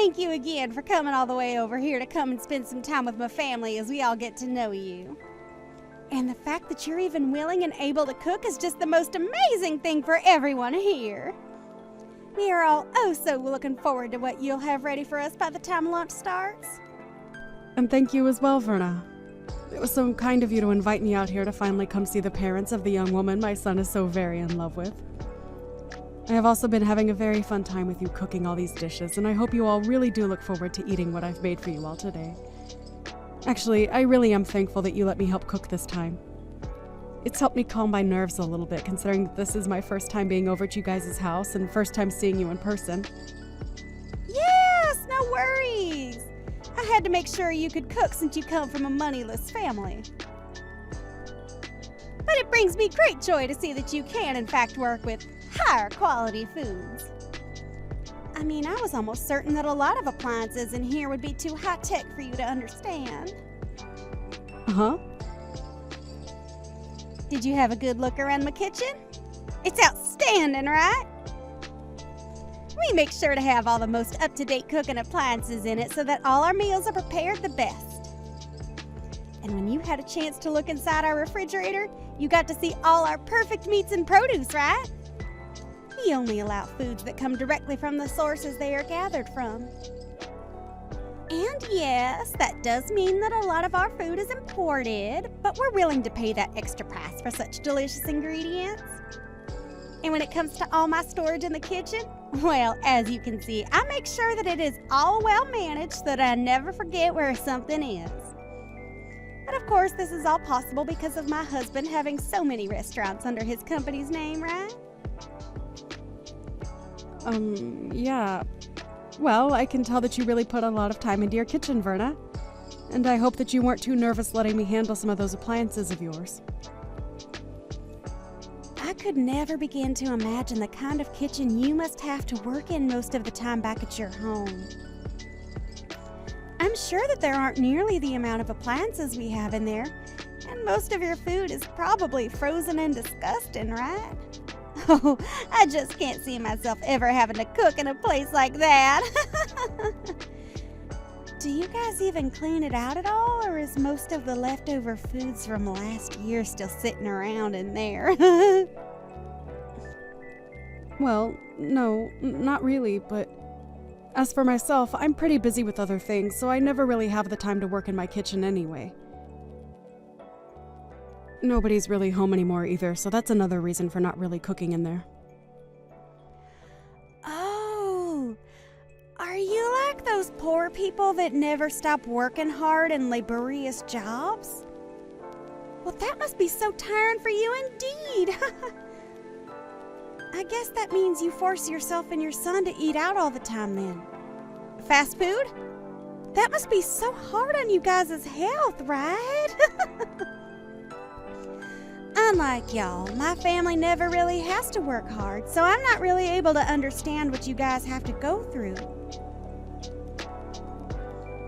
Thank you again for coming all the way over here to come and spend some time with my family as we all get to know you. And the fact that you're even willing and able to cook is just the most amazing thing for everyone here. We are all so looking forward to what you'll have ready for us by the time lunch starts. And thank you as well, Verna. It was so kind of you to invite me out here to finally come see the parents of the young woman my son is so very in love with. I have also been having a very fun time with you cooking all these dishes, and I hope you all really do look forward to eating what I've made for you all today. Actually, I really am thankful that you let me help cook this time. It's helped me calm my nerves a little bit, considering that this is my first time being over at you guys' house and first time seeing you in person. Yes, no worries. I had to make sure you could cook since you come from a moneyless family. But it brings me great joy to see that you can, in fact, work with higher quality foods. I mean, I was almost certain that a lot of appliances in here would be too high-tech for you to understand. Uh-huh. Did you have a good look around my kitchen? It's outstanding, right? We make sure to have all the most up-to-date cooking appliances in it so that all our meals are prepared the best. And when you had a chance to look inside our refrigerator, you got to see all our perfect meats and produce, right? We only allow foods that come directly from the sources they are gathered from. And yes, that does mean that a lot of our food is imported, but we're willing to pay that extra price for such delicious ingredients. And when it comes to all my storage in the kitchen, well, as you can see, I make sure that it is all well managed so that I never forget where something is. But of course, this is all possible because of my husband having so many restaurants under his company's name, right? Yeah. Well, I can tell that you really put a lot of time into your kitchen, Verna. And I hope that you weren't too nervous letting me handle some of those appliances of yours. I could never begin to imagine the kind of kitchen you must have to work in most of the time back at your home. I'm sure that there aren't nearly the amount of appliances we have in there, and most of your food is probably frozen and disgusting, right? Oh, I just can't see myself ever having to cook in a place like that. Do you guys even clean it out at all, or is most of the leftover foods from last year still sitting around in there? Well, no, not really, but as for myself, I'm pretty busy with other things, so I never really have the time to work in my kitchen anyway. Nobody's really home anymore either, so that's another reason for not really cooking in there. Oh, are you like those poor people that never stop working hard in laborious jobs? Well, that must be so tiring for you indeed. I guess that means you force yourself and your son to eat out all the time then. Fast food? That must be so hard on you guys' health, right? Unlike y'all, my family never really has to work hard, so I'm not really able to understand what you guys have to go through.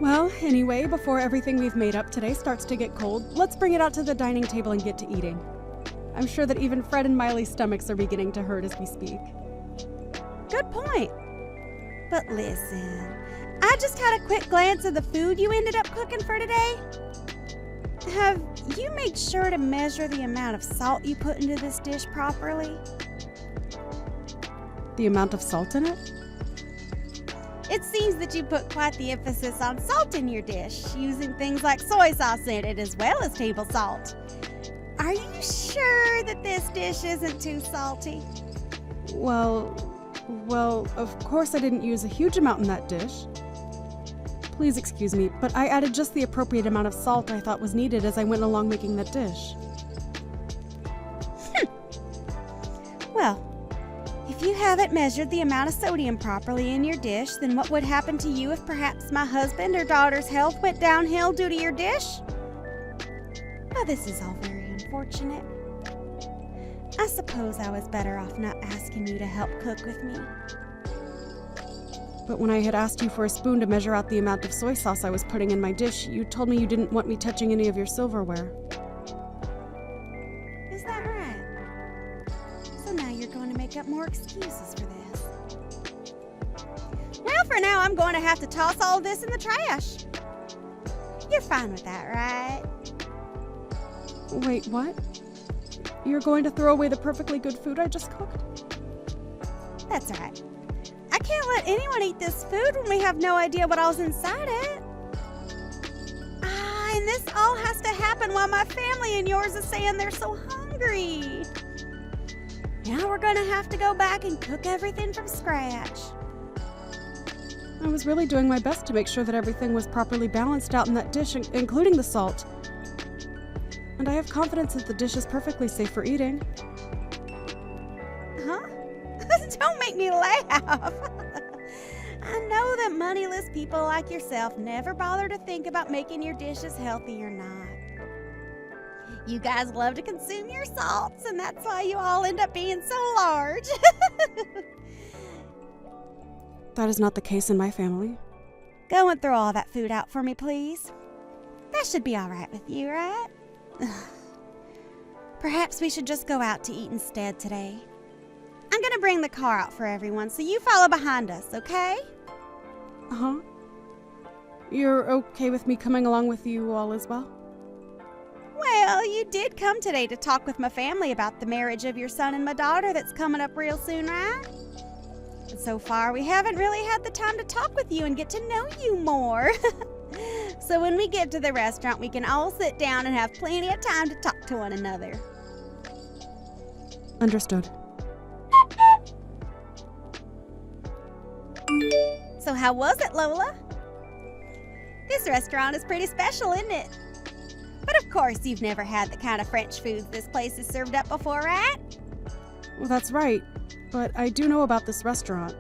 Well, anyway, before everything we've made up today starts to get cold, let's bring it out to the dining table and get to eating. I'm sure that even Fred and Miley's stomachs are beginning to hurt as we speak. Good point. But listen, I just had a quick glance at the food you ended up cooking for today. Have you made sure to measure the amount of salt you put into this dish properly? The amount of salt in it? It seems that you put quite the emphasis on salt in your dish, using things like soy sauce in it as well as table salt. Are you sure that this dish isn't too salty? Well, of course I didn't use a huge amount in that dish. Please excuse me, but I added just the appropriate amount of salt I thought was needed as I went along making that dish. Well, if you haven't measured the amount of sodium properly in your dish, then what would happen to you if perhaps my husband or daughter's health went downhill due to your dish? Well, this is all very unfortunate. I suppose I was better off not asking you to help cook with me. But when I had asked you for a spoon to measure out the amount of soy sauce I was putting in my dish, you told me you didn't want me touching any of your silverware. Is that right? So now you're going to make up more excuses for this. Well, for now, I'm I'm going to have to toss all of this in the trash. You're fine with that, right? Wait, what? You're going to throw away the perfectly good food I just cooked? That's all right. I can't let anyone eat this food when we have no idea what all's inside it. And this all has to happen while my family and yours is saying they're so hungry. Now we're gonna have to go back and cook everything from scratch. I was really doing my best to make sure that everything was properly balanced out in that dish, including the salt. And I have confidence that the dish is perfectly safe for eating. Huh? Don't make me laugh. I know that moneyless people like yourself never bother to think about making your dishes healthy or not. You guys love to consume your salts, and that's why you all end up being so large. That is not the case in my family. Go and throw all that food out for me, please. That should be all right with you, right? Perhaps we should just go out to eat instead today. I'm gonna bring the car out for everyone, so you follow behind us, okay? Uh-huh. You're okay with me coming along with you all as well? Well, you did come today to talk with my family about the marriage of your son and my daughter that's coming up real soon, right? And so far, we haven't really had the time to talk with you and get to know you more. So when we get to the restaurant, we can all sit down and have plenty of time to talk to one another. Understood. So how was it, Lola? This restaurant is pretty special, isn't it? But of course, you've never had the kind of French foods this place has served up before, right? Well, that's right. But I do know about this restaurant.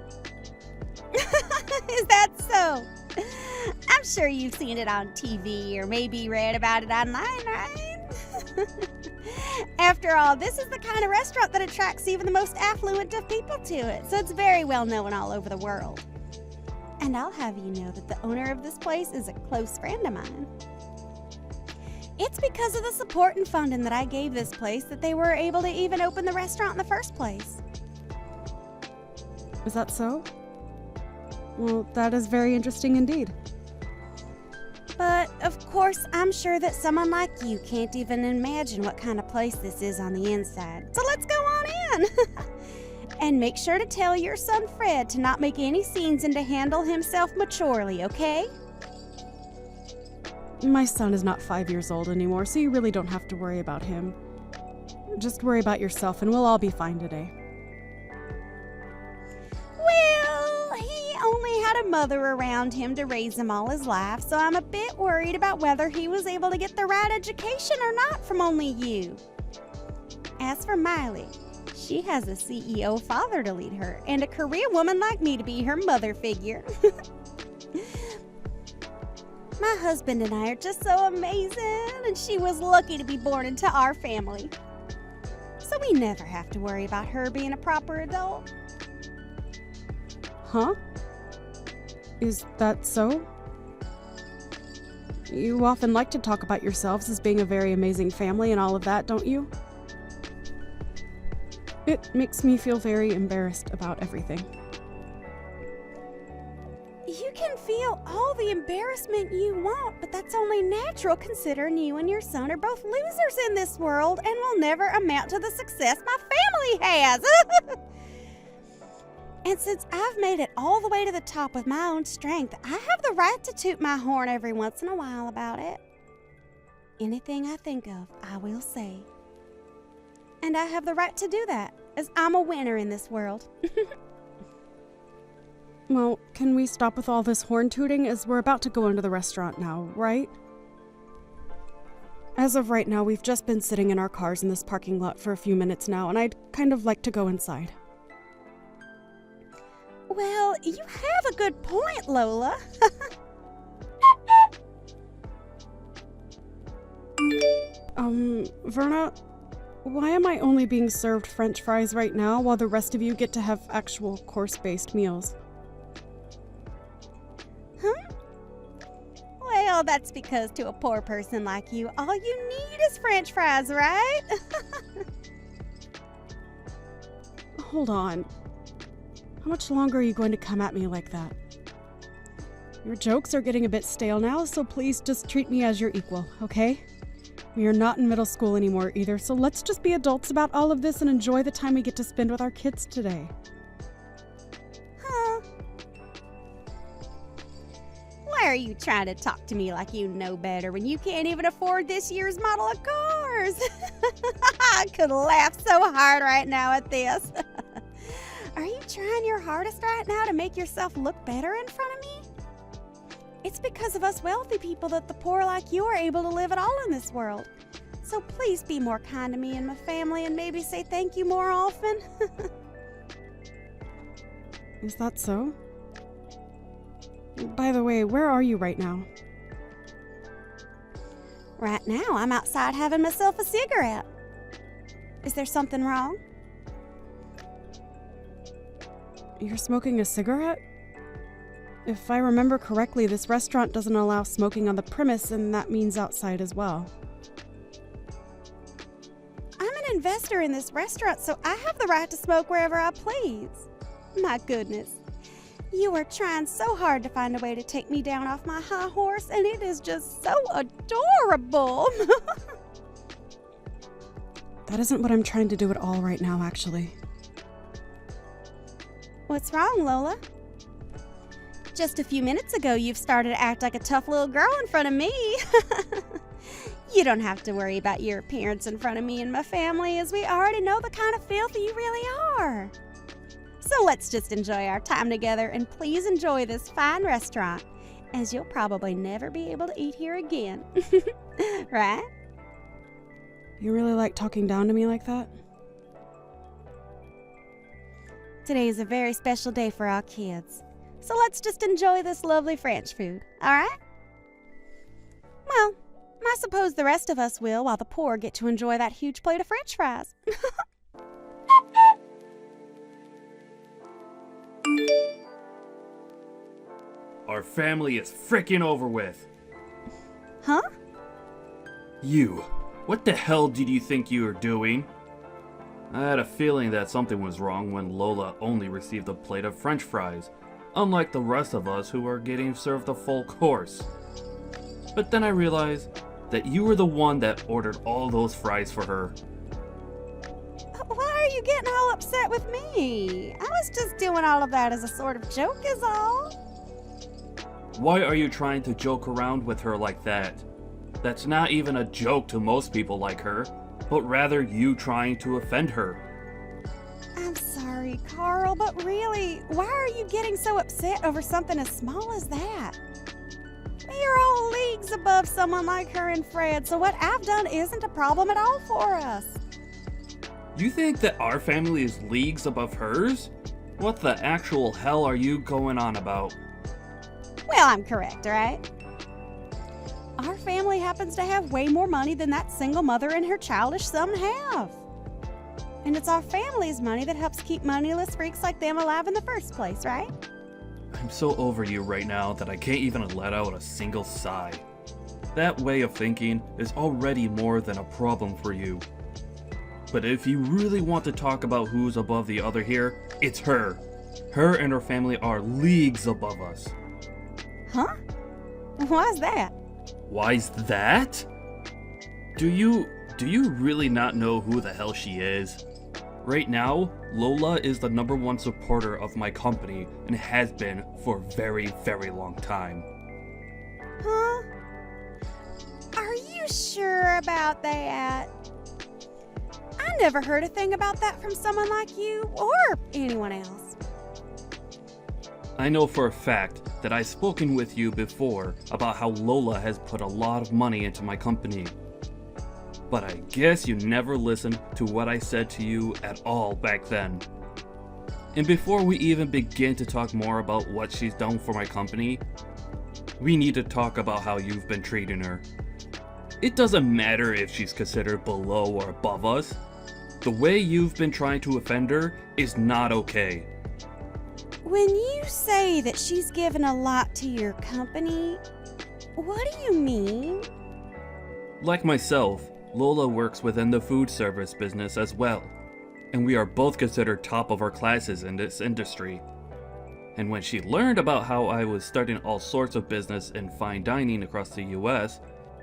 Is that so? I'm sure you've seen it on TV or maybe read about it online, right? After all, this is the kind of restaurant that attracts even the most affluent of people to it, so it's very well known all over the world. And I'll have you know that the owner of this place is a close friend of mine. It's because of the support and funding that I gave this place that they were able to even open the restaurant in the first place. Is that so? Well, that is very interesting indeed. But, of course, I'm sure that someone like you can't even imagine what kind of place this is on the inside. So let's go on in! And make sure to tell your son Fred to not make any scenes and to handle himself maturely, okay? My son is not 5 years old anymore, so you really don't have to worry about him. Just worry about yourself and we'll all be fine today. Well, he only had a mother around him to raise him all his life, so I'm a bit worried about whether he was able to get the right education or not from only you. As for Miley, she has a CEO father to lead her and a career woman like me to be her mother figure. My husband and I are just so amazing, and she was lucky to be born into our family. So we never have to worry about her being a proper adult. Huh? Is that so? You often like to talk about yourselves as being a very amazing family and all of that, don't you? It makes me feel very embarrassed about everything. You can feel all the embarrassment you want, but that's only natural considering you and your son are both losers in this world and will never amount to the success my family has. And since I've made it all the way to the top with my own strength, I have the right to toot my horn every once in a while about it. Anything I think of, I will say. And I have the right to do that, as I'm a winner in this world. Well, can we stop with all this horn tooting as we're about to go into the restaurant now, right? As of right now, we've just been sitting in our cars in this parking lot for a few minutes now, and I'd kind of like to go inside. Well, you have a good point, Lola. Verna, why am I only being served French fries right now while the rest of you get to have actual course-based meals? Well, that's because to a poor person like you, all you need is French fries, right? Hold on. How much longer are you going to come at me like that? Your jokes are getting a bit stale now, so please just treat me as your equal, okay? We are not in middle school anymore either, so let's just be adults about all of this and enjoy the time we get to spend with our kids today. Huh? Why are you trying to talk to me like you know better when you can't even afford this year's model of cars? I could laugh so hard right now at this. Are you trying your hardest right now to make yourself look better in front of me? It's because of us wealthy people that the poor like you are able to live at all in this world. So please be more kind to me and my family and maybe say thank you more often. Is that so? By the way, where are you right now? Right now, I'm outside having myself a cigarette. Is there something wrong? You're smoking a cigarette? If I remember correctly, this restaurant doesn't allow smoking on the premise, and that means outside as well. I'm an investor in this restaurant, so I have the right to smoke wherever I please. My goodness. You are trying so hard to find a way to take me down off my high horse, and it is just so adorable. That isn't what I'm trying to do at all right now, actually. What's wrong, Lola? Just a few minutes ago, you've started to act like a tough little girl in front of me. You don't have to worry about your appearance in front of me and my family, as we already know the kind of filth you really are. So let's just enjoy our time together, and please enjoy this fine restaurant, as you'll probably never be able to eat here again. Right? You really like talking down to me like that? Today is a very special day for our kids. So let's just enjoy this lovely French food, all right? Well, I suppose the rest of us will, while the poor get to enjoy that huge plate of French fries. Our family is frickin' over with. Huh? You, what the hell did you think you were doing? I had a feeling that something was wrong when Lola only received a plate of French fries, unlike the rest of us who are getting served a full course. But then I realized that you were the one that ordered all those fries for her. Why are you getting all upset with me? I was just doing all of that as a sort of joke is all. Why are you trying to joke around with her like that? That's not even a joke to most people like her, but rather you trying to offend her. I'm sorry, Carl, but really, why are you getting so upset over something as small as that? We are all leagues above someone like her and Fred, so what I've done isn't a problem at all for us. You think that our family is leagues above hers? What the actual hell are you going on about? Well, I'm correct, right? Our family happens to have way more money than that single mother and her childish son have. And it's our family's money that helps keep moneyless freaks like them alive in the first place, right? I'm so over you right now that I can't even let out a single sigh. That way of thinking is already more than a problem for you. But if you really want to talk about who's above the other here, it's her. Her and her family are leagues above us. Huh? Why's that? Why's that? Do you really not know who the hell she is? Right now, Lola is the #1 supporter of my company and has been for a very, very long time. Huh? Are you sure about that? I never heard a thing about that from someone like you or anyone else. I know for a fact that I've spoken with you before about how Lola has put a lot of money into my company. But I guess you never listened to what I said to you at all back then. And before we even begin to talk more about what she's done for my company, we need to talk about how you've been treating her. It doesn't matter if she's considered below or above us. The way you've been trying to offend her is not okay. When you say that she's given a lot to your company, what do you mean? Like myself, Lola works within the food service business as well, and we are both considered top of our classes in this industry. And when she learned about how I was starting all sorts of business in fine dining across the US,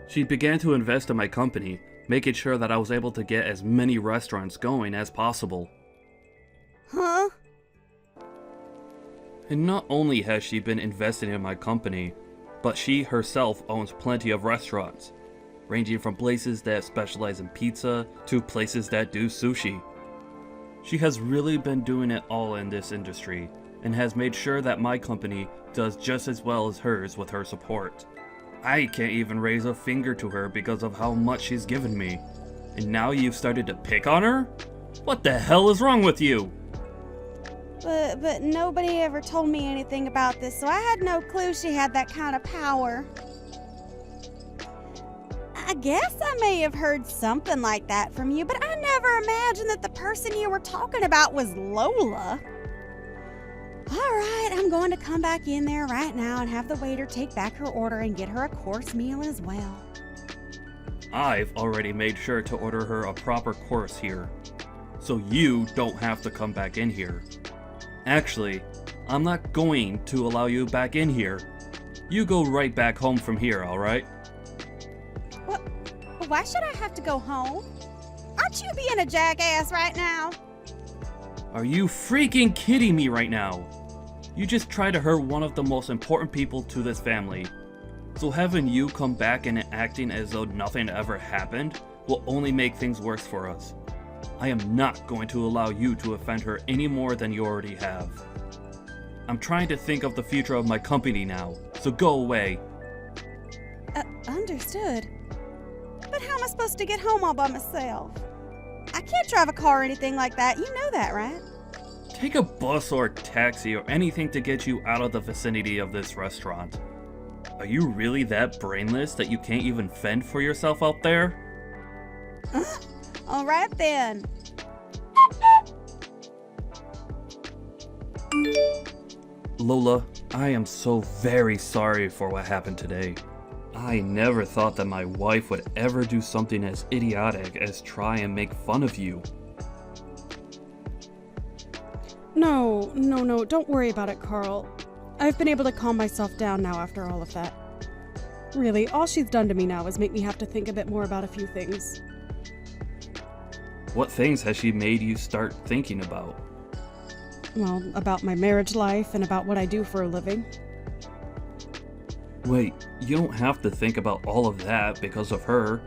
she began to invest in my company, making sure that I was able to get as many restaurants going as possible. Huh? And not only has she been investing in my company, but she herself owns plenty of restaurants, ranging from places that specialize in pizza to places that do sushi. She has really been doing it all in this industry, and has made sure that my company does just as well as hers with her support. I can't even raise a finger to her because of how much she's given me. And now you've started to pick on her? What the hell is wrong with you? But nobody ever told me anything about this, so I had no clue she had that kind of power. I guess I may have heard something like that from you, but I never imagined that the person you were talking about was Lola. All right, I'm going to come back in there right now and have the waiter take back her order and get her a course meal as well. I've already made sure to order her a proper course here, so you don't have to come back in here. Actually, I'm not going to allow you back in here. You go right back home from here, alright? What? Why should I have to go home? Aren't you being a jackass right now? Are you freaking kidding me right now? You just tried to hurt one of the most important people to this family. So having you come back and acting as though nothing ever happened will only make things worse for us. I am not going to allow you to offend her any more than you already have. I'm trying to think of the future of my company now, so go away. Understood. But how am I supposed to get home all by myself? I can't drive a car or anything like that. You know that, right? Take a bus or taxi or anything to get you out of the vicinity of this restaurant. Are you really that brainless that you can't even fend for yourself out there? All right then. Lola, I am so very sorry for what happened today. I never thought that my wife would ever do something as idiotic as try and make fun of you. No, don't worry about it, Carl. I've been able to calm myself down now after all of that. Really, all she's done to me now is make me have to think a bit more about a few things. What things has she made you start thinking about? Well, about my marriage life and about what I do for a living. Wait, you don't have to think about all of that because of her.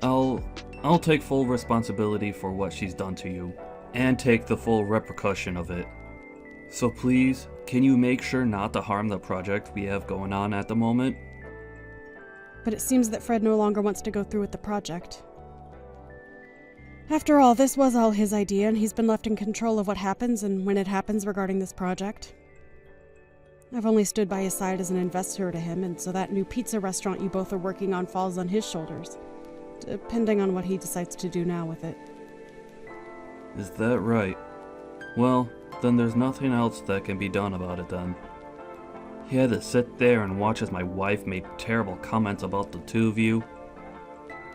I'll take full responsibility for what she's done to you, and take the full repercussion of it. So please, can you make sure not to harm the project we have going on at the moment? But it seems that Fred no longer wants to go through with the project. After all, this was all his idea, and he's been left in control of what happens and when it happens regarding this project. I've only stood by his side as an investor to him, and so that new pizza restaurant you both are working on falls on his shoulders, depending on what he decides to do now with it. Is that right? Well, then there's nothing else that can be done about it then. He had to sit there and watch as my wife made terrible comments about the two of you.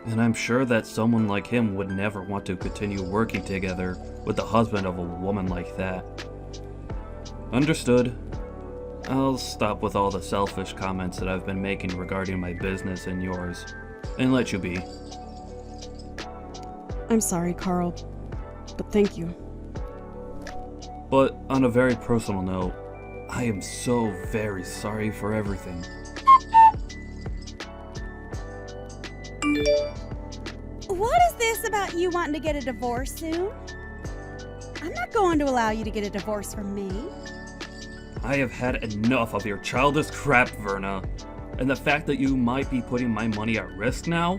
And I'm sure that someone like him would never want to continue working together with the husband of a woman like that. Understood. I'll stop with all the selfish comments that I've been making regarding my business and yours, and let you be. I'm sorry, Carl, but thank you. But on a very personal note, I am so very sorry for everything. What is this about you wanting to get a divorce soon? I'm not going to allow you to get a divorce from me. I have had enough of your childish crap, Verna. And the fact that you might be putting my money at risk now?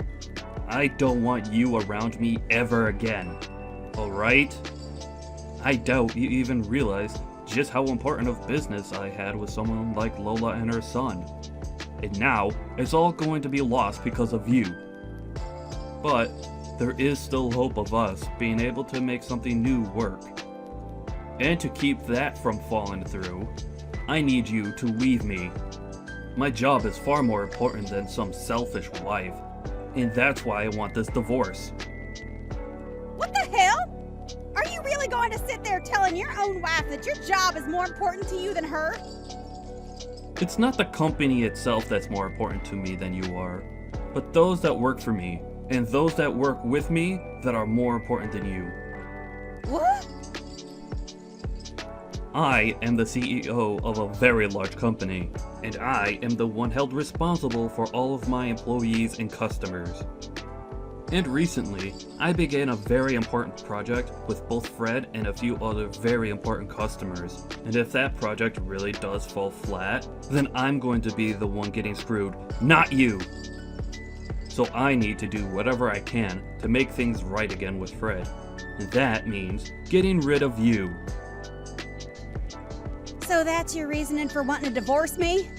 I don't want you around me ever again. Alright? I doubt you even realized just how important of business I had with someone like Lola and her son. And now, it's all going to be lost because of you. But, there is still hope of us being able to make something new work. And to keep that from falling through, I need you to leave me. My job is far more important than some selfish wife, and that's why I want this divorce. What the hell? Are you really going to sit there telling your own wife that your job is more important to you than her? It's not the company itself that's more important to me than you are, but those that work for me, and those that work with me that are more important than you. What? I am the CEO of a very large company, and I am the one held responsible for all of my employees and customers. And recently, I began a very important project with both Fred and a few other very important customers. And if that project really does fall flat, then I'm going to be the one getting screwed, not you! So I need to do whatever I can to make things right again with Fred. And that means getting rid of you. So that's your reasoning for wanting to divorce me?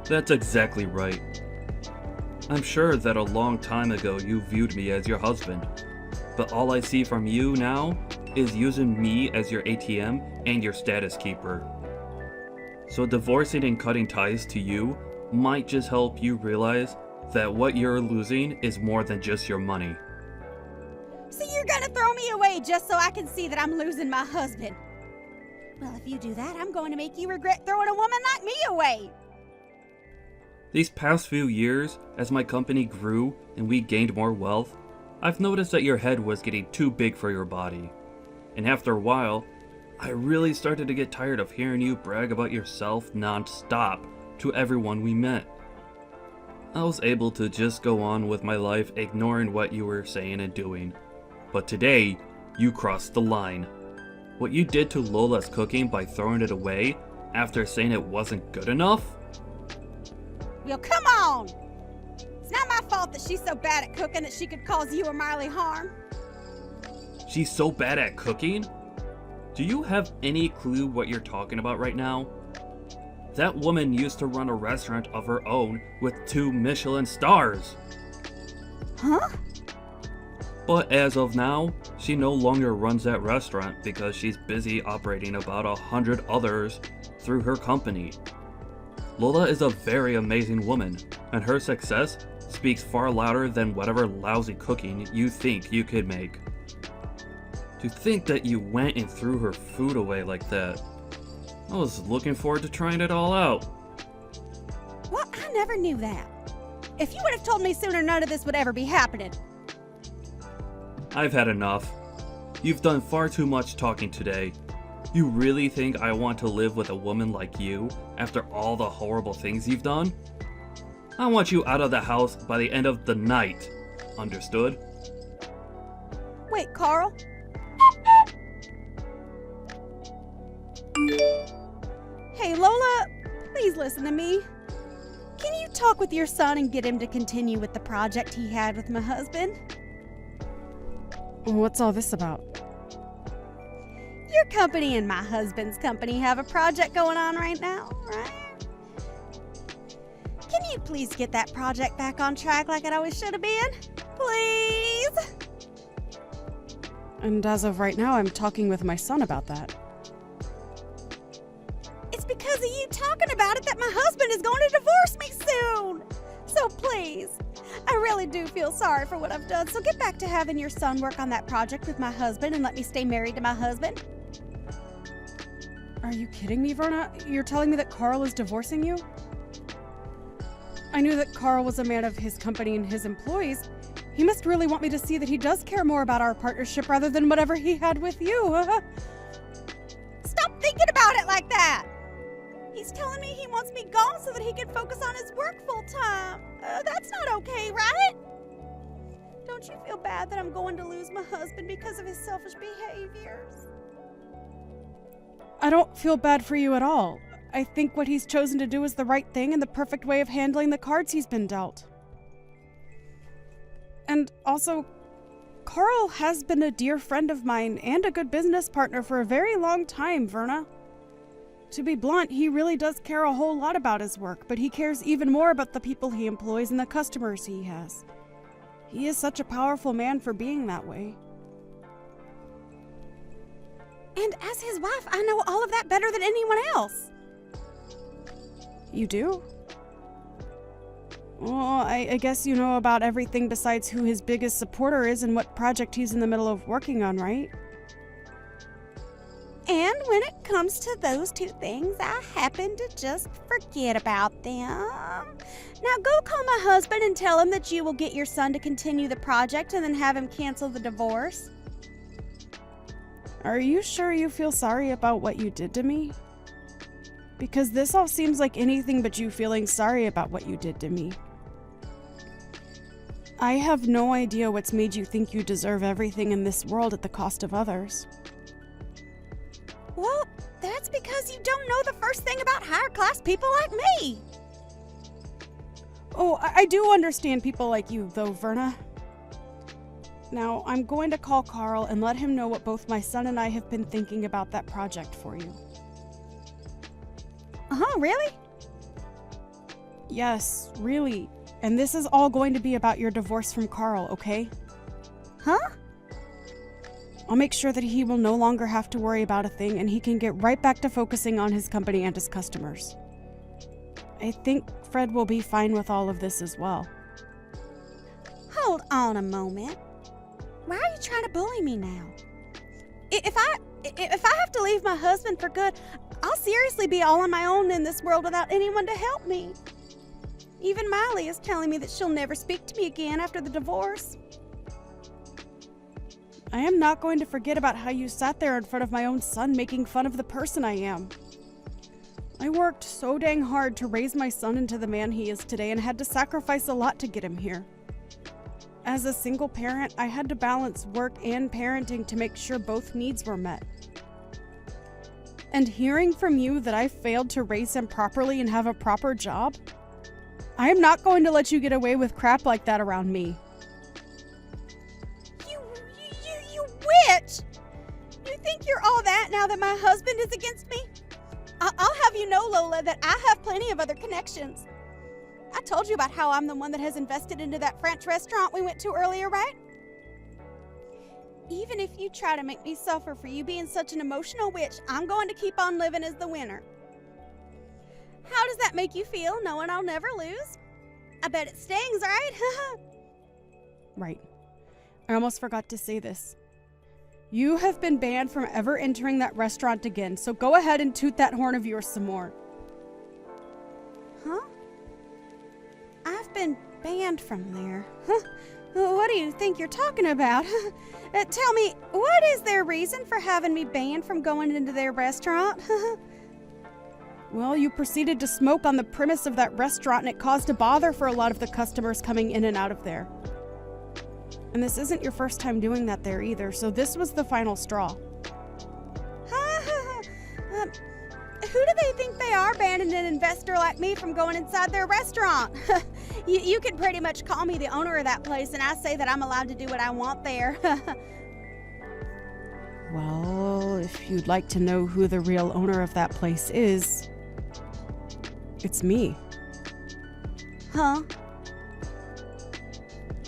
That's exactly right. I'm sure that a long time ago you viewed me as your husband, but all I see from you now is using me as your ATM and your status keeper. So divorcing and cutting ties to you might just help you realize that what you're losing is more than just your money. So you're gonna throw me away just so I can see that I'm losing my husband? Well, if you do that, I'm going to make you regret throwing a woman like me away. These past few years, as my company grew and we gained more wealth, I've noticed that your head was getting too big for your body. And after a while, I really started to get tired of hearing you brag about yourself non-stop to everyone we met. I was able to just go on with my life ignoring what you were saying and doing. But today, you crossed the line. What you did to Lola's cooking by throwing it away after saying it wasn't good enough? Well, come on! It's not my fault that she's so bad at cooking that she could cause you or Marley harm. She's so bad at cooking? Do you have any clue what you're talking about right now? That woman used to run a restaurant of her own with 2 Michelin stars. Huh? But as of now, she no longer runs that restaurant because she's busy operating about 100 others through her company. Lola is a very amazing woman, and her success speaks far louder than whatever lousy cooking you think you could make. To think that you went and threw her food away like that. I was looking forward to trying it all out. Well, I never knew that. If you would have told me sooner, none of this would ever be happening. I've had enough. You've done far too much talking today. You really think I want to live with a woman like you after all the horrible things you've done? I want you out of the house by the end of the night. Understood? Wait, Carl? Hey, Lola, please listen to me. Can you talk with your son and get him to continue with the project he had with my husband? What's all this about? Your company and my husband's company have a project going on right now, right? Can you please get that project back on track like it always should have been? Please? And as of right now, I'm talking with my son about that. It's because of you talking about it that my husband is going to divorce me soon. So please, I really do feel sorry for what I've done. So get back to having your son work on that project with my husband and let me stay married to my husband. Are you kidding me, Verna? You're telling me that Carl is divorcing you? I knew that Carl was a man of his company and his employees. He must really want me to see that he does care more about our partnership rather than whatever he had with you. Stop thinking about it like that. He's telling me he wants me gone so that he can focus on his work full time. That's not okay, right? Don't you feel bad that I'm going to lose my husband because of his selfish behaviors? I don't feel bad for you at all. I think what he's chosen to do is the right thing and the perfect way of handling the cards he's been dealt. And also, Carl has been a dear friend of mine and a good business partner for a very long time, Verna. To be blunt, he really does care a whole lot about his work, but he cares even more about the people he employs and the customers he has. He is such a powerful man for being that way. And as his wife, I know all of that better than anyone else. You do? Well, I guess you know about everything besides who his biggest supporter is and what project he's in the middle of working on, right? And when it comes to those two things, I happen to just forget about them. Now go call my husband and tell him that you will get your son to continue the project and then have him cancel the divorce. Are you sure you feel sorry about what you did to me? Because this all seems like anything but you feeling sorry about what you did to me. I have no idea what's made you think you deserve everything in this world at the cost of others. Well, that's because you don't know the first thing about higher class people like me. Oh, I do understand people like you, though, Verna. Now, I'm going to call Carl and let him know what both my son and I have been thinking about that project for you. Really? Yes, really. And this is all going to be about your divorce from Carl, okay? Huh? I'll make sure that he will no longer have to worry about a thing and he can get right back to focusing on his company and his customers. I think Fred will be fine with all of this as well. Hold on a moment. Why are you trying to bully me now? If I have to leave my husband for good, I'll seriously be all on my own in this world without anyone to help me. Even Miley is telling me that she'll never speak to me again after the divorce. I am not going to forget about how you sat there in front of my own son making fun of the person I am. I worked so dang hard to raise my son into the man he is today and had to sacrifice a lot to get him here. As a single parent, I had to balance work and parenting to make sure both needs were met. And hearing from you that I failed to raise him properly and have a proper job, I am not going to let you get away with crap like that around me. You witch! You think you're all that now that my husband is against me? I'll have you know, Lola, that I have plenty of other connections. I told you about how I'm the one that has invested into that French restaurant we went to earlier, right? Even if you try to make me suffer for you being such an emotional witch, I'm going to keep on living as the winner. How does that make you feel, knowing I'll never lose? I bet it stings, right? Right. I almost forgot to say this. You have been banned from ever entering that restaurant again, so go ahead and toot that horn of yours some more. Huh? I've been banned from there. Huh? What do you think you're talking about? Tell me, what is their reason for having me banned from going into their restaurant? Well, you proceeded to smoke on the premise of that restaurant and it caused a bother for a lot of the customers coming in and out of there. And this isn't your first time doing that there either, so this was the final straw. Who do they think they are banning an investor like me from going inside their restaurant? You can pretty much call me the owner of that place and I say that I'm allowed to do what I want there. Well, if you'd like to know who the real owner of that place is, it's me. Huh?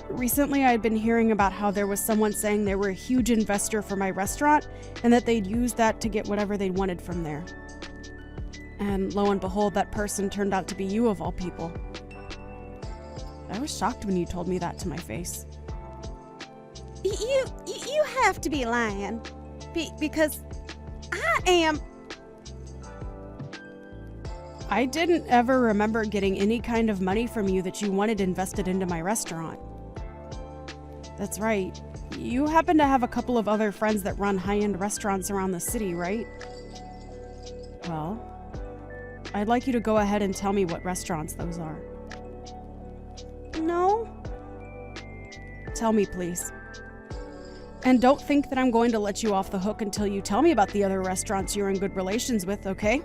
Recently, I'd been hearing about how there was someone saying they were a huge investor for my restaurant and that they'd use that to get whatever they wanted from there. And lo and behold, that person turned out to be you of all people. I was shocked when you told me that to my face. You have to be lying. Because I am... I didn't ever remember getting any kind of money from you that you wanted invested into my restaurant. That's right. You happen to have a couple of other friends that run high-end restaurants around the city, right? Well, I'd like you to go ahead and tell me what restaurants those are. No. Tell me, please. And don't think that I'm going to let you off the hook until you tell me about the other restaurants you're in good relations with, okay?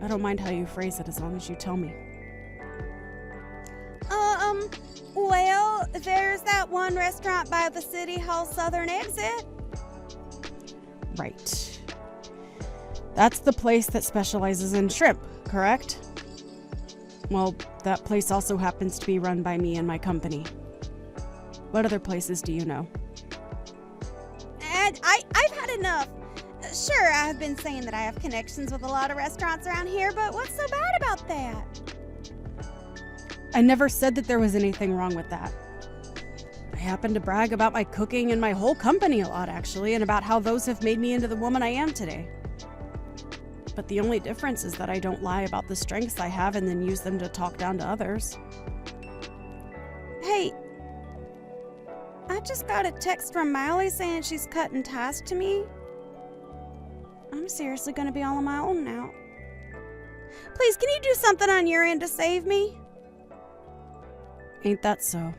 I don't mind how you phrase it as long as you tell me. Well, there's that one restaurant by the City Hall Southern exit. Right. That's the place that specializes in shrimp, correct? Well, that place also happens to be run by me and my company. What other places do you know? And I've had enough. Sure, I've been saying that I have connections with a lot of restaurants around here, but what's so bad about that? I never said that there was anything wrong with that. I happen to brag about my cooking and my whole company a lot, actually, and about how those have made me into the woman I am today. But the only difference is that I don't lie about the strengths I have and then use them to talk down to others. Hey, I just got a text from Miley saying she's cutting ties to me. I'm seriously gonna be all on my own now. Please, can you do something on your end to save me? Ain't that so?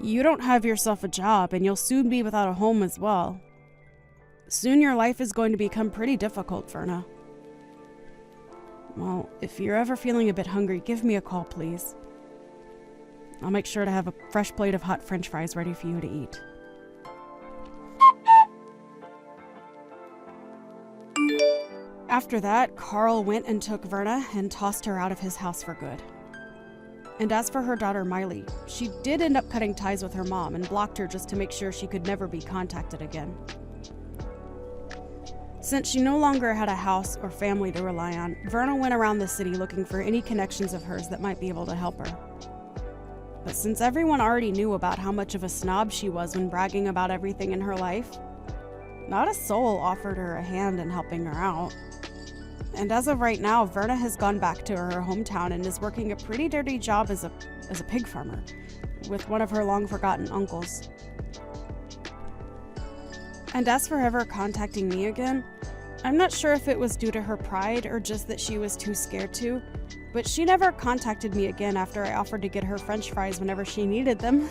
You don't have yourself a job, and you'll soon be without a home as well. Soon your life is going to become pretty difficult, Verna. Well, if you're ever feeling a bit hungry, give me a call, please. I'll make sure to have a fresh plate of hot French fries ready for you to eat. After that, Carl went and took Verna and tossed her out of his house for good. And as for her daughter Miley, she did end up cutting ties with her mom and blocked her just to make sure she could never be contacted again. Since she no longer had a house or family to rely on, Verna went around the city looking for any connections of hers that might be able to help her. But since everyone already knew about how much of a snob she was when bragging about everything in her life, not a soul offered her a hand in helping her out. And as of right now, Verna has gone back to her hometown and is working a pretty dirty job as a pig farmer with one of her long-forgotten uncles. And as for ever contacting me again, I'm not sure if it was due to her pride or just that she was too scared to, but she never contacted me again after I offered to get her French fries whenever she needed them.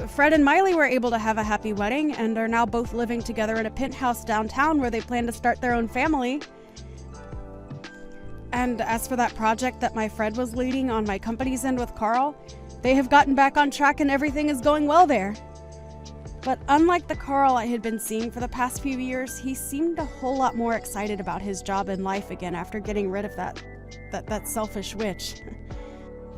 Fred and Miley were able to have a happy wedding and are now both living together in a penthouse downtown where they plan to start their own family. And as for that project that my Fred was leading on my company's end with Carl, they have gotten back on track and everything is going well there. But unlike the Carl I had been seeing for the past few years, he seemed a whole lot more excited about his job and life again after getting rid of that selfish witch.